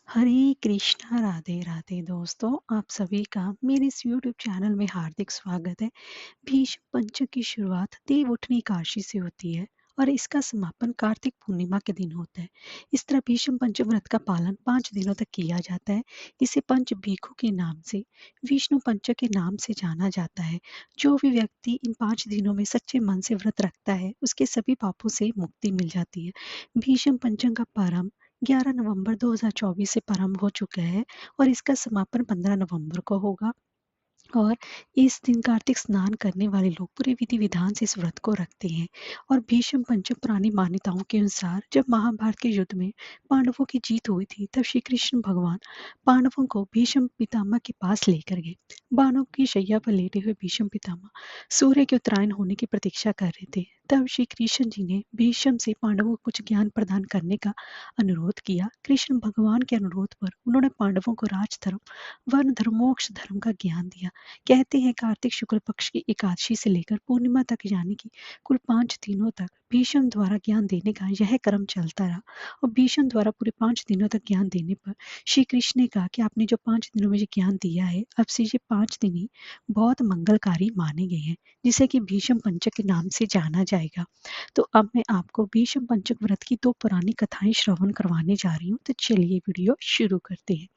हरे कृष्णा राधे राधे दोस्तों, आप सभी का मेरे इस यूट्यूब चैनल में हार्दिक स्वागत है। भीष्म पंचक की शुरुआत देव उठनी एकादशी से होती है और इसका समापन कार्तिक पूर्णिमा के दिन होता है। इस तरह भीष्म पंचक व्रत का पालन 5 दिनों तक किया जाता है। इसे पंच भीखु के नाम से, विष्णु पंचक के नाम से जाना जाता है। जो भी व्यक्ति इन 5 दिनों में सच्चे मन से व्रत रखता है उसके सभी पापों से मुक्ति मिल जाती है। भीष्म पंचक का प्रारंभ 11 नवंबर 2024 से प्रारंभ हो चुका है और इसका समापन 15 नवंबर को होगा। और इस दिन कार्तिक स्नान करने वाले लोग पूरे विधि विधान से इस व्रत को रखते हैं। और भीष्म पंचक पुरानी मान्यताओं के अनुसार जब महाभारत के युद्ध में पांडवों की जीत हुई थी तब श्री कृष्ण भगवान पांडवों को भीष्म पितामह के पास लेकर गए। बाणों की शैया पर लेटे हुए भीष्म पितामह सूर्य के उत्तरायण होने की प्रतीक्षा कर रहे थे। तब श्री कृष्ण जी ने भीष्म से पांडवों को कुछ ज्ञान प्रदान करने का अनुरोध किया। कृष्ण भगवान के अनुरोध पर उन्होंने पांडवों को राजधर्म, वन धर्म, मोक्ष धर्म का ज्ञान दिया। कहते हैं कार्तिक शुक्ल पक्ष की एकादशी से लेकर पूर्णिमा तक यानी कि कुल 5 दिनों तक भीष्म द्वारा ज्ञान देने का यह क्रम चलता रहा। और भीष्म द्वारा पूरे 5 दिनों तक ज्ञान देने पर श्री कृष्ण ने कहा कि आपने जो 5 दिनों में ये ज्ञान दिया है अब से ये 5 दिन ही बहुत मंगलकारी माने गए हैं, जिसे कि भीष्म पंचक के नाम से जाना जाएगा। तो अब मैं आपको भीष्म पंचक व्रत की 2 पुरानी कथाएं श्रवण करवाने जा रही हूँ। तो चलिए वीडियो शुरू करते हैं।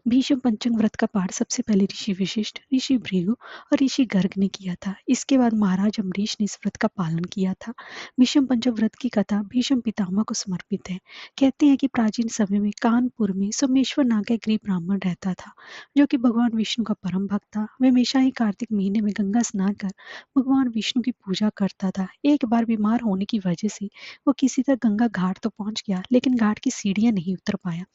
भीष्म पंचक व्रत का पाठ सबसे पहले ऋषि वशिष्ठ, ऋषि भृगु और ऋषि गर्ग ने किया था। इसके बाद महाराज अम्बरीश ने इस व्रत का पालन किया था। भीष्म पंचक व्रत की कथा भीष्म पितामह को समर्पित है। कहते हैं कि प्राचीन समय में कानपुर में सोमेश्वर नाग का एक गरीब ब्राह्मण रहता था, जो कि भगवान विष्णु का परम भक्त था। वह हमेशा ही कार्तिक महीने में गंगा स्नान कर भगवान विष्णु की पूजा करता था। एक बार बीमार होने की वजह से वो किसी तरह गंगा घाट तो पहुंच गया, लेकिन घाट की सीढ़ियां नहीं उतर पाया।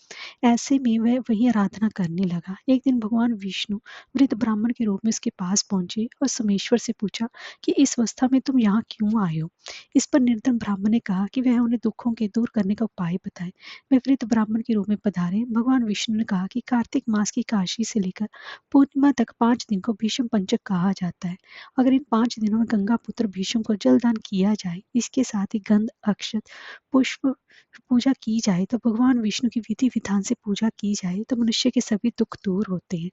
ऐसे में वह वही आराधना करने लगा। एक दिन भगवान विष्णु वृद्ध ब्राह्मण के रूप में उसके पास पहुंचे और सोमेश्वर से पूछा कि इस अवस्था में तुम यहाँ क्यों आए हो। इस पर निर्धन ब्राह्मण ने कहा कि वह उन्हें दुखों के दूर करने का उपाय बताए। वह वृद्ध ब्राह्मण के रूप में पधारे। भगवान विष्णु ने कहा कि कार्तिक मास की काशी से लेकर पूर्णिमा तक 5 दिन को भीष्म पंचक कहा जाता है। अगर इन 5 दिनों में गंगा पुत्र भीष्म को जलदान किया जाए, इसके साथ ही गंध, अक्षत, पुष्प पूजा की जाए, तो भगवान विष्णु की विधि विधान से पूजा की जाए तो मनुष्य के सभी दुख दूर होते हैं।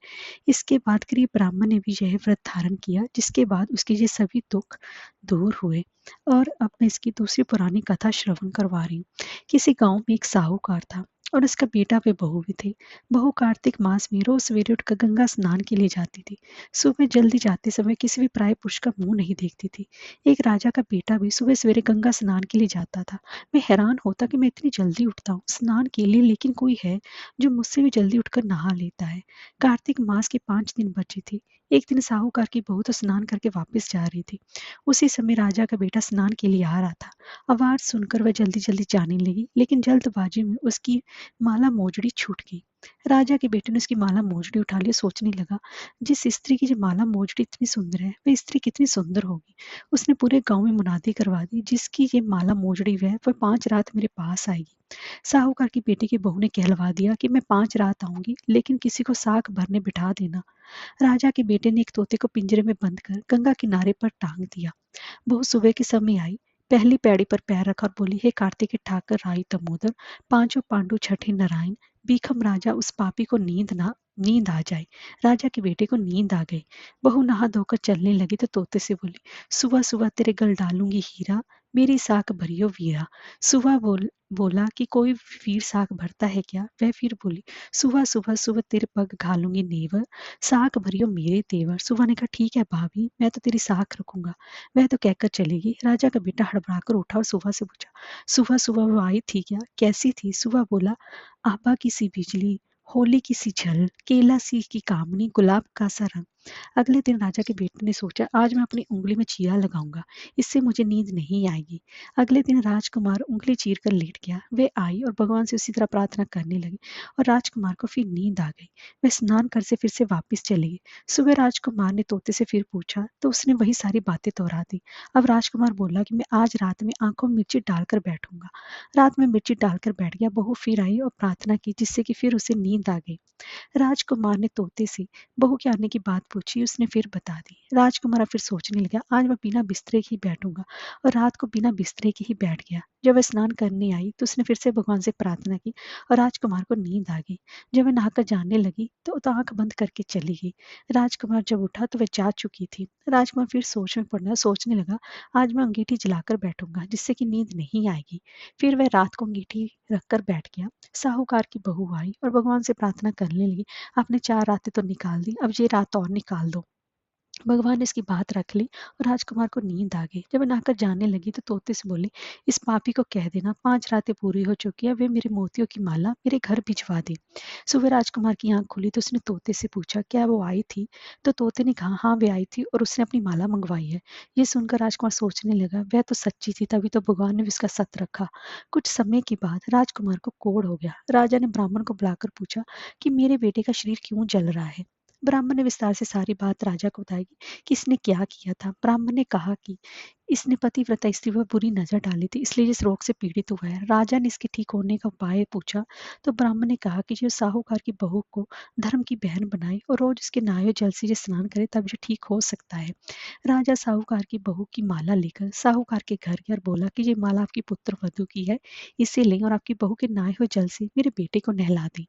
इसके बाद गरीब ब्राह्मण ने भी यह व्रत धारण किया, जिसके बाद उसके ये सभी दुख दूर हुए। और अब मैं इसकी दूसरी पुरानी कथा श्रवण करवा रही हूँ। किसी गांव में एक साहूकार था और उसका बेटा व बहू भी थे। बहू कार्तिक मास में रोज सवेरे उठकर गंगा स्नान के लिए जाती थी। सुबह जल्दी जाते समय किसी भी प्राय पुरुष का मुंह नहीं देखती थी। एक राजा का बेटा भी सुबह सवेरे गंगा स्नान के लिए जाता था। मैं हैरान होता कि मैं इतनी जल्दी उठता हूँ स्नान के लिए, लेकिन कोई है जो मुझसे भी जल्दी उठकर नहा लेता है। कार्तिक मास के 5 दिन बचे थे। एक दिन साहूकार की बहू तो स्नान करके वापस जा रही थी। उसी समय राजा का बेटा स्नान के लिए आ रहा था। आवाज सुनकर वह जल्दी जल्दी जाने लगी, लेकिन जल्दबाजी में उसकी माला मोजड़ी छूट गई। राजा के बेटे ने उसकी माला मोजड़ी उठा लिया। सोचने लगा, जिस स्त्री की जो माला मोजड़ी इतनी सुंदर है वह स्त्री कितनी सुंदर होगी। उसने पूरे गांव में मुनादी करवा दी, जिसकी ये माला मोजड़ी वह 5 रात मेरे पास आएगी। साहूकार की बेटी की बहू ने कहलवा दिया कि मैं 5 रात आऊंगी, लेकिन किसी को साख भरने बिठा देना। राजा के बेटे ने एक तोते को पिंजरे में बंद कर गंगा किनारे पर टांग दिया। बहू सुबह के समय आई, पहली पैड़ी पर पैर रखा और बोली, हे कार्तिक ठाकर राई दामोदर, पांचों पांडु छठे नारायण, भीखम राजा उस पापी को नींद आ जाए। राजा के बेटे को नींद आ गई। बहू नहा धोकर चलने लगी तो तोते से बोली, सुबह सुबह तेरे गल डालूंगी हीरा, मेरी साख भरियो वीरा। सुबह बोला कि कोई वीर साख भरता है क्या। वह फिर बोली, सुबह सुबह सुबह तेरे पग घालूंगी नेवर, साख भरियो मेरे तेवर। सुबह ने कहा, ठीक है भाभी, मैं तो तेरी साख रखूंगा। वह तो कहकर चलेगी। राजा का बेटा हड़बड़ाकर उठा और सुबह से पूछा, सुबह सुबह वो आई थी क्या, कैसी थी। सुबह बोला, आबा की सी बिजली, होली की सी झल, केला सी की कामनी, गुलाब का सा रंग। अगले दिन राजा के बेटे ने सोचा, आज मैं अपनी उंगली में चीरा लगाऊंगा, इससे मुझे नींद नहीं आएगी। अगले दिन राजकुमार उंगली चीर कर लेट गया। वे आई और भगवान से उसी तरह प्रार्थना करने लगी और राजकुमार को फिर नींद आ गई। वह स्नान कर से फिर से वापस चले गए। सुबह राजकुमार ने तोते से फिर पूछा तो उसने वही सारी बातें दोहरा दी। अब राजकुमार बोला कि मैं आज रात में आंखों में मिर्ची डालकर बैठूंगा। रात में मिर्ची डालकर बैठ गया। बहू फिर आई और प्रार्थना की, जिससे कि फिर उसे नींद आ गई। राजकुमार ने तोते से बहू के आने की बात पूछी, उसने फिर बता दी। राजकुमार फिर सोचने लगा, आज मैं बिना बिस्तरे के ही बैठूंगा, और रात को बिना बिस्तरे के ही बैठ गया। जब वह स्नान करने आई तो उसने फिर से भगवान से प्रार्थना की, और राजकुमार को नींद आ गई। जब वह नहाकर जाने लगी तो आंख बंद करके चली गई। राजकुमार जब उठा तो वह जा चुकी थी। राजकुमार फिर सोच में पड़ना सोचने लगा, आज मैं अंगीठी जलाकर बैठूंगा, जिससे कि नींद नहीं आएगी। फिर वह रात को अंगीठी रखकर बैठ गया। साहूकार की बहू आई और भगवान से प्रार्थना करने लगी, आपने 4 रातें तो निकाल दी, अब ये रात और निकाल दो। भगवान ने इसकी बात रख ली और राजकुमार को नींद आ गई। जब वह नहाकर जाने लगी तो तोते से बोली, इस पापी को कह देना 5 रातें पूरी हो चुकी है, वे मेरे मोतियों की माला मेरे घर भिजवा दे। सुबह राजकुमार की आंख खुली तो उसने तोते से पूछा, क्या वो आई थी? तो तोते ने कहा, हाँ वे आई थी और उसने अपनी माला मंगवाई है। ये सुनकर राजकुमार सोचने लगा, वह तो सच्ची थी, तभी तो भगवान ने भी उसका सत रखा। कुछ समय के बाद राजकुमार को कोढ़ हो गया। राजा ने ब्राह्मण को बुलाकर पूछा कि मेरे बेटे का शरीर क्यों जल रहा है। ब्राह्मण ने विस्तार से सारी बात राजा को बताई कि इसने क्या किया था। ब्राह्मण ने कहा कि इसने पतिव्रता स्त्री पर बुरी नजर डाली थी, इसलिए इस रोग से पीड़ित हुआ है। राजा ने इसके ठीक होने का उपाय पूछा तो ब्राह्मण ने कहा कि जो साहूकार की बहू को धर्म की बहन बनाए और रोज उसके नहाए हुए जल से ये स्नान करे, तब ये ठीक हो सकता है। राजा साहूकार की बहू की माला लेकर साहूकार के घर गया और बोला कि ये माला आपकी पुत्र वधु की है, इसे लें और आपकी बहू के नहाए हुए जल से मेरे बेटे को नहला दें।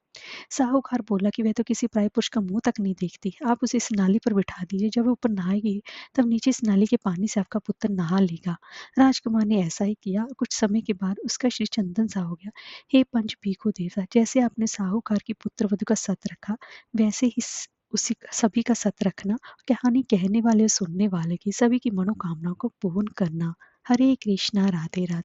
साहूकार बोला कि वह तो किसी पराये पुरुष का मुंह तक नहीं देखती, आप उसे इस नाली पर बिठा दीजिए, जब वो ऊपर नहाएगी तब नीचे इस नाली के पानी से आपका पुत्र नहा लेगा। राजकुमार ने ऐसा ही किया और कुछ समय के बाद उसका शरीर चंदन सा हो गया। हे पंच भीखू देवता, जैसे आपने साहूकार की पुत्र वधु का सत रखा, वैसे ही उसी सभी का सत रखना। कहानी कहने वाले और सुनने वाले की सभी की मनोकामनाओं को पूर्ण करना। हरे कृष्णा, राधे राधे।